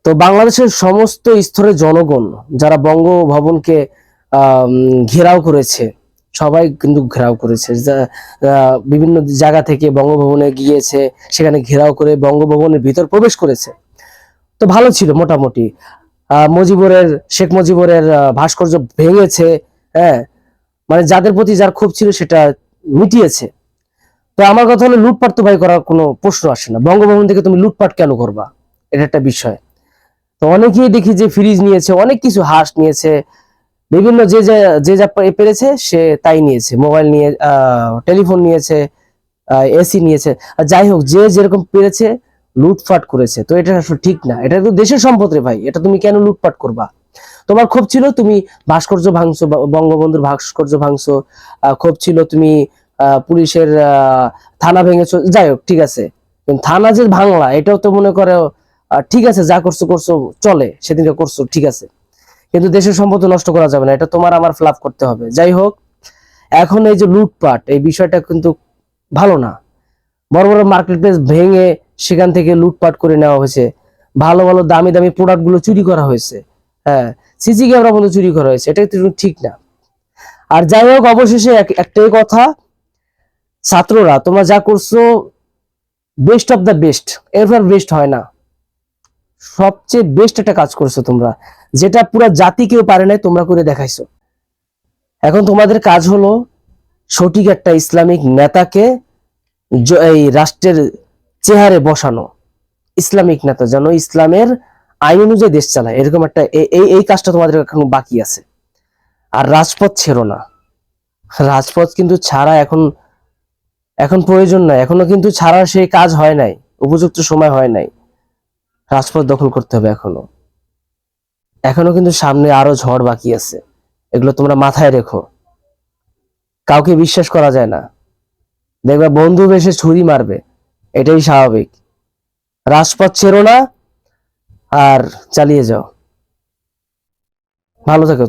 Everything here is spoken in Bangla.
তো বাংলাদেশের সমস্ত স্তরের জনগণ যারা বঙ্গভবনকে ঘেরাও করেছে, সবাই কিন্তু ঘেরাও করেছে। বিভিন্ন জায়গা থেকে বঙ্গভবনে গিয়েছে, সেখানে ঘেরাও করে বঙ্গভবনের ভিতর প্রবেশ করেছে। তো ভালো ছিল মোটামুটি। শেখ মুজিবুরের ভাস্কর্য ভেঙেছে। হ্যাঁ, মানে যাদের প্রতি যার ক্ষোভ ছিল সেটা মিটিয়েছে। তো আমার কথা হলো, লুটপাট তো ভাই করার কোনো প্রশ্ন আসে না। বঙ্গভবন থেকে তুমি লুটপাট কেন করবা? এটা একটা বিষয়। তো অনেকেই দেখি যে ফ্রিজ নিয়েছে, অনেক কিছু, হাঁস নিয়েছে, বিভিন্ন যে যা পেরেছে সে তাই নিয়েছে। মোবাইল নিয়ে, টেলিফোন নিয়েছে, এসি নিয়েছে। যাই হোক, যে যেরকম পেরেছে লুটপাট করেছে। তো এটা আসলে ঠিক না, এটা তো দেশের সম্পদ রে ভাই, এটা তুমি কেন লুটপাট করবা? তোমার ক্ষোভ ছিল তুমি ভাস্কর্য ভাঙছো, বঙ্গবন্ধুর ভাস্কর্য ভাঙছো, ক্ষোভ ছিল তুমি পুলিশের থানা ভেঙেছো, যাই হোক ঠিক আছে। কিন্তু থানা যে ভাঙলা, এটাও তো মনে করো ঠিক আছে, যা করছো করছো, চলে, সেদিনকে করছো ঠিক আছে, কিন্তু দেশের সম্পদ নষ্ট করা যাবে না, এটা তোমার আমার ফ্লাপ করতে হবে। যাই হোক, এখন এই যে লুটপাট, এই বিষয়টা কিন্তু ভালো না। বড় বড় মার্কেট প্লেস ভেঙে সেখান থেকে লুটপাট করে নেওয়া হয়েছে। ভালো ভালো দামি দামি প্রোডাক্ট গুলো চুরি করা হয়েছে। হ্যাঁ, সিসি ক্যামেরা বন্ধ চুরি করা হয়েছে, এটা কিন্তু ঠিক না। আর যাই হোক, অবশেষে একটাই কথা, ছাত্ররা তোমরা যা করছো বেস্ট অফ দ্য বেস্ট, এরপর বেস্ট হয় না। সবচেয়ে বেস্ট একটা কাজ করছো তোমরা, যেটা পুরো জাতি কেউ পারে নাই, তোমরা করে দেখাইছো। এখন তোমাদের কাজ হলো সঠিক একটা ইসলামিক নেতাকে এই রাষ্ট্রের চেহারে বসানো। ইসলামিক নেতা যেন ইসলামের আইন অনুযায়ী দেশ চালায়, এরকম একটা এই কাজটা তোমাদের এখন বাকি আছে। আর রাজপথ ছেড়ো না। রাজপথ কিন্তু ছাড়া এখন এখন প্রয়োজন নাই, এখনো কিন্তু ছাড়ার সেই কাজ হয় নাই, উপযুক্ত সময় হয় নাই। রাজপথ দখল করতে হবে এখনো। এখনো কিন্তু সামনে আরো ঝড় বাকি আছে, এগুলো তোমরা মাথায় রেখো। কাউকে বিশ্বাস করা যায় না, দেখবা বন্ধু বেশে ছুরি মারবে, এটাই স্বাভাবিক। রাজপথ ছেড়ো না, আর চালিয়ে যাও। ভালো থেকো।